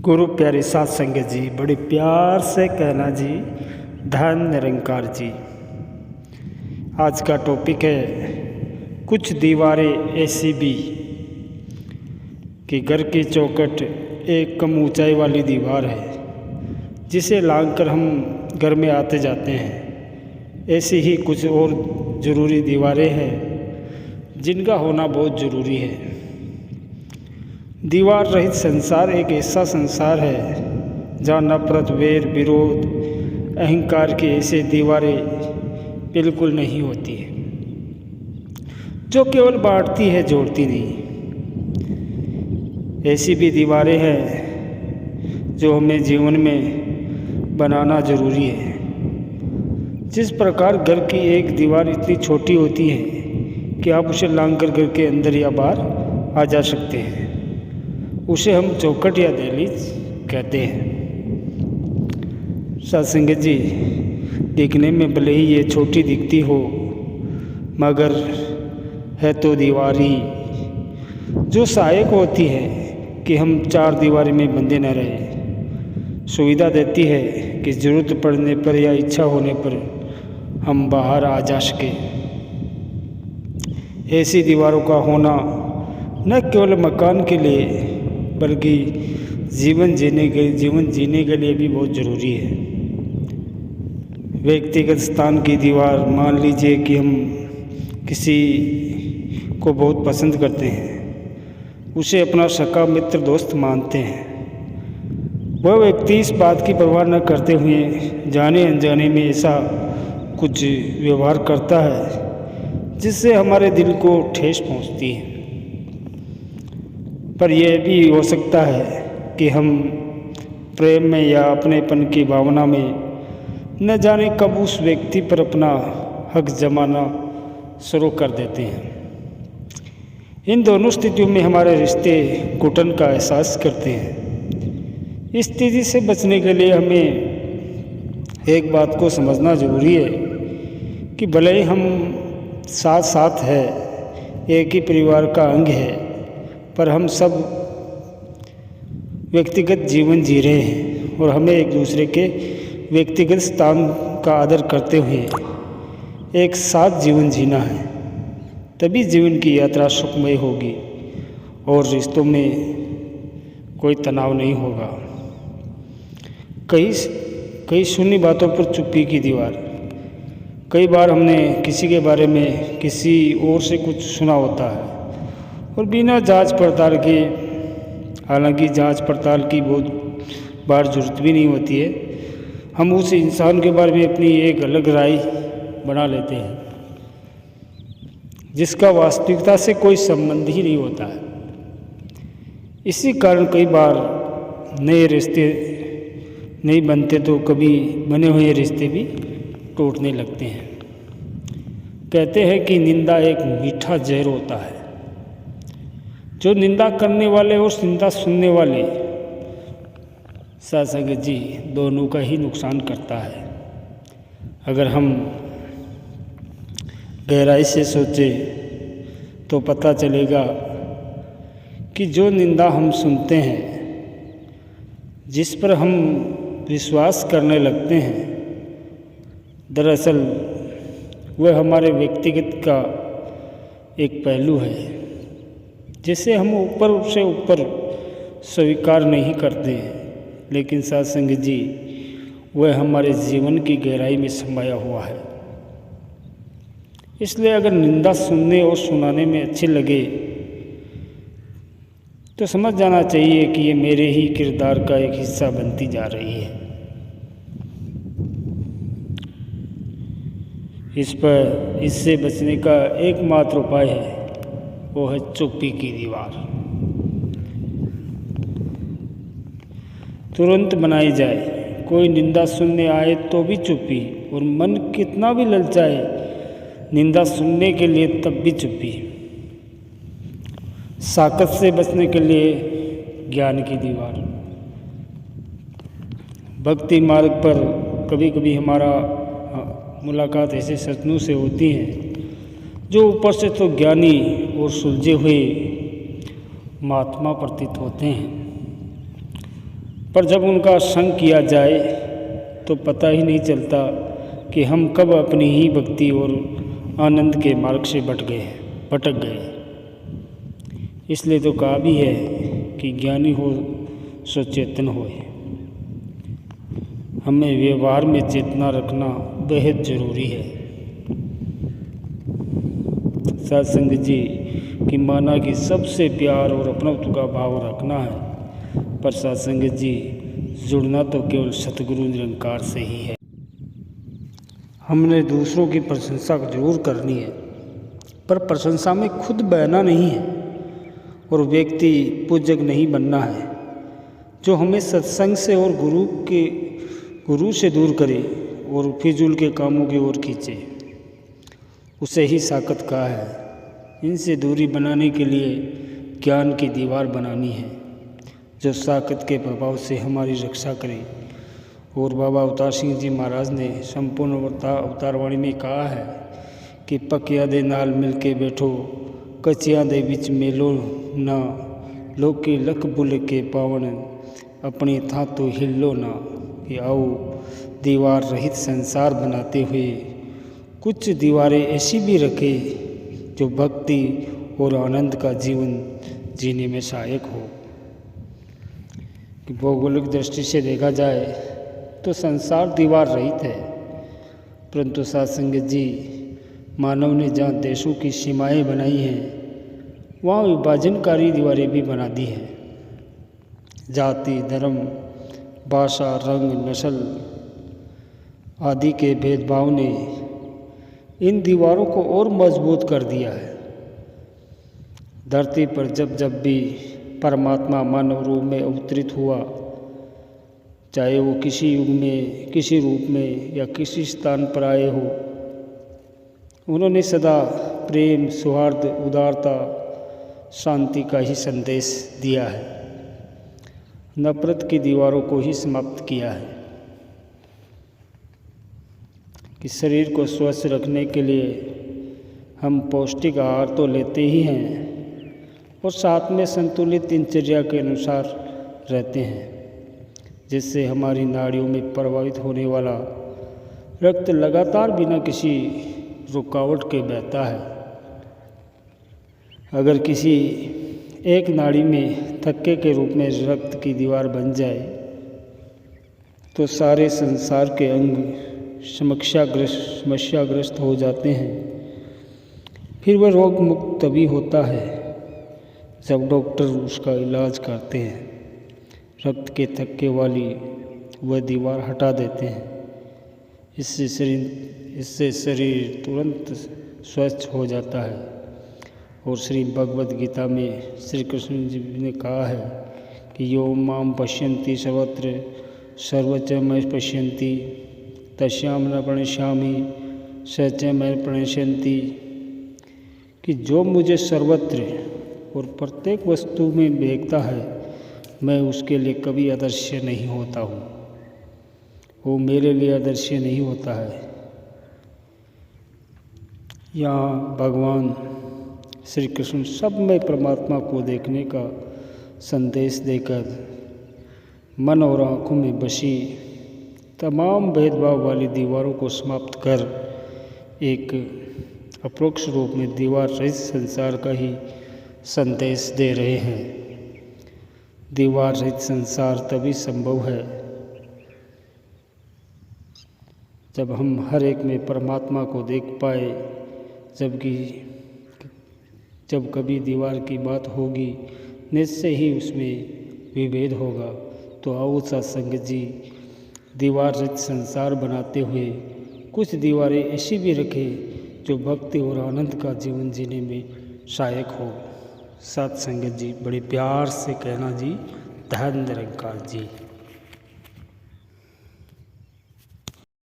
गुरु प्यारे साथ संगत जी, बड़े प्यार से कहना जी, धन निरंकार जी। आज का टॉपिक है कुछ दीवारें ऐसी भी कि घर की चौखट एक कम ऊंचाई वाली दीवार है जिसे लांघकर हम घर में आते जाते हैं। ऐसी ही कुछ और ज़रूरी दीवारें हैं जिनका होना बहुत ज़रूरी है। दीवार रहित संसार एक ऐसा संसार है जहाँ नफरत, वैर, विरोध, अहंकार की ऐसी दीवारें बिल्कुल नहीं होती है, जो केवल बांटती है, जोड़ती नहीं। ऐसी भी दीवारें हैं जो हमें जीवन में बनाना ज़रूरी है। जिस प्रकार घर की एक दीवार इतनी छोटी होती है कि आप उसे लांघकर घर के अंदर या बाहर आ जा सकते हैं, उसे हम चौखट या दहलीज कहते हैं। सत्संगत जी, दिखने में भले ही ये छोटी दिखती हो, मगर है तो दीवार ही जो सहायक होती है कि हम चार दीवारी में बंधे न रहे। सुविधा देती है कि ज़रूरत पड़ने पर या इच्छा होने पर हम बाहर आ जा सके। ऐसी दीवारों का होना न केवल मकान के लिए बल्कि जीवन जीने के लिए भी बहुत ज़रूरी है। व्यक्तिगत स्थान की दीवार, मान लीजिए कि हम किसी को बहुत पसंद करते हैं, उसे अपना सगा मित्र, दोस्त मानते हैं। वह व्यक्ति इस बात की परवाह न करते हुए जाने अनजाने में ऐसा कुछ व्यवहार करता है जिससे हमारे दिल को ठेस पहुंचती है। पर यह भी हो सकता है कि हम प्रेम में या अपनेपन की भावना में न जाने कब उस व्यक्ति पर अपना हक जमाना शुरू कर देते हैं। इन दोनों स्थितियों में हमारे रिश्ते घुटन का एहसास करते हैं। इस स्थिति से बचने के लिए हमें एक बात को समझना ज़रूरी है कि भले ही हम साथ साथ है, एक ही परिवार का अंग है, पर हम सब व्यक्तिगत जीवन जी रहे हैं और हमें एक दूसरे के व्यक्तिगत स्थान का आदर करते हुए एक साथ जीवन जीना है। तभी जीवन की यात्रा सुखमय होगी और रिश्तों में कोई तनाव नहीं होगा। कई सुनी बातों पर चुप्पी की दीवार। कई बार हमने किसी के बारे में किसी और से कुछ सुना होता है और बिना जांच पड़ताल के, हालांकि जांच पड़ताल की बहुत बार ज़रूरत भी नहीं होती है, हम उस इंसान के बारे में अपनी एक अलग राय बना लेते हैं जिसका वास्तविकता से कोई संबंध ही नहीं होता है। इसी कारण कई बार नए रिश्ते नहीं बनते तो कभी बने हुए रिश्ते भी टूटने लगते हैं। कहते हैं कि निंदा एक मीठा जहर होता है। जो निंदा करने वाले और निंदा सुनने वाले, सत्संगत जी, दोनों का ही नुकसान करता है। अगर हम गहराई से सोचे तो पता चलेगा कि जो निंदा हम सुनते हैं, जिस पर हम विश्वास करने लगते हैं, दरअसल वह हमारे व्यक्तिगत का एक पहलू है जिसे हम ऊपर से ऊपर स्वीकार नहीं करते, लेकिन सत्संग जी, वह हमारे जीवन की गहराई में समाया हुआ है। इसलिए अगर निंदा सुनने और सुनाने में अच्छी लगे तो समझ जाना चाहिए कि ये मेरे ही किरदार का एक हिस्सा बनती जा रही है। इससे बचने का एकमात्र उपाय है, वो है चुप्पी की दीवार। तुरंत बनाई जाए। कोई निंदा सुनने आए तो भी चुप्पी, और मन कितना भी ललचाए निंदा सुनने के लिए, तब भी चुप्पी। साकत से बचने के लिए ज्ञान की दीवार। भक्ति मार्ग पर कभी कभी हमारा मुलाकात ऐसे सज्जनों से होती है जो ऊपर से तो ज्ञानी और सुलझे हुए महात्मा प्रतीत होते हैं, पर जब उनका संग किया जाए तो पता ही नहीं चलता कि हम कब अपनी ही भक्ति और आनंद के मार्ग से भटक गए। इसलिए तो कहा भी है कि ज्ञानी हो सो चेतन होए। हमें व्यवहार में चेतना रखना बेहद जरूरी है। सत्संग जी की माना कि सबसे प्यार और अपनत्व का भाव रखना है, पर सत्संग जी जुड़ना तो केवल सतगुरु निरंकार से ही है। हमने दूसरों की प्रशंसा जरूर करनी है, पर प्रशंसा में खुद बहना नहीं है और व्यक्ति पूजक नहीं बनना है जो हमें सत्संग से और गुरु से दूर करे और फिजूल के कामों की ओर खींचे। उसे ही साकत कहा है। इनसे दूरी बनाने के लिए ज्ञान की दीवार बनानी है जो साकत के प्रभाव से हमारी रक्षा करे। और बाबा अवतार सिंह जी महाराज ने संपूर्ण अवतारवाणी में कहा है कि पकिया दे नाल मिल के बैठो, कचिया दे बिच मेलो ना, लोके लख बुल के पावन, अपनी था तो हिलो ना। कि आओ दीवार रहित संसार बनाते हुए कुछ दीवारें ऐसी भी रखे जो भक्ति और आनंद का जीवन जीने में सहायक हो। कि भौगोलिक दृष्टि से देखा जाए तो संसार दीवार रहित है, परंतु सत्संग जी मानव ने जहाँ देशों की सीमाएं बनाई हैं वहाँ विभाजनकारी दीवारें भी बना दी हैं। जाति, धर्म, भाषा, रंग, नस्ल आदि के भेदभाव ने इन दीवारों को और मजबूत कर दिया है। धरती पर जब जब भी परमात्मा मानव रूप में अवतरित हुआ, चाहे वो किसी युग में, किसी रूप में या किसी स्थान पर आए हो, उन्होंने सदा प्रेम, सौहार्द, उदारता, शांति का ही संदेश दिया है। नफरत की दीवारों को ही समाप्त किया है। कि शरीर को स्वस्थ रखने के लिए हम पौष्टिक आहार तो लेते ही हैं और साथ में संतुलित दिनचर्या के अनुसार रहते हैं, जिससे हमारी नाड़ियों में प्रवाहित होने वाला रक्त लगातार बिना किसी रुकावट के बहता है। अगर किसी एक नाड़ी में थक्के के रूप में रक्त की दीवार बन जाए तो सारे संसार के अंग समस्याग्रस्त हो जाते हैं। फिर वह रोग मुक्त तभी होता है जब डॉक्टर उसका इलाज करते हैं, रक्त के थक्के वाली वह दीवार हटा देते हैं। इससे शरीर तुरंत स्वस्थ हो जाता है। और श्री भगवद गीता में श्री कृष्ण जी ने कहा है कि यो माम पश्यन्ति सर्वत्र सर्वच मय पश्यन्ति तस्याम न प्रणश्यामि स च मय प्रणश्यन्ति। कि जो मुझे सर्वत्र और प्रत्येक वस्तु में देखता है, मैं उसके लिए कभी अदृश्य नहीं होता हूँ, वो मेरे लिए अदृश्य नहीं होता है। यहाँ भगवान श्री कृष्ण सब में परमात्मा को देखने का संदेश देकर मन और आँखों में बसी तमाम भेदभाव वाली दीवारों को समाप्त कर एक अपरोक्ष रूप में दीवार रहित संसार का ही संदेश दे रहे हैं। दीवार रहित संसार तभी संभव है जब हम हर एक में परमात्मा को देख पाए। जब कभी दीवार की बात होगी, निश्चय ही उसमें विभेद होगा। तो आओ सत्संग जी दीवार रहित संसार बनाते हुए कुछ दीवारें ऐसी भी रखें जो भक्ति और आनंद का जीवन जीने में सहायक हो। सत्संग जी बड़े प्यार से कहना जी, धन निरंकार जी।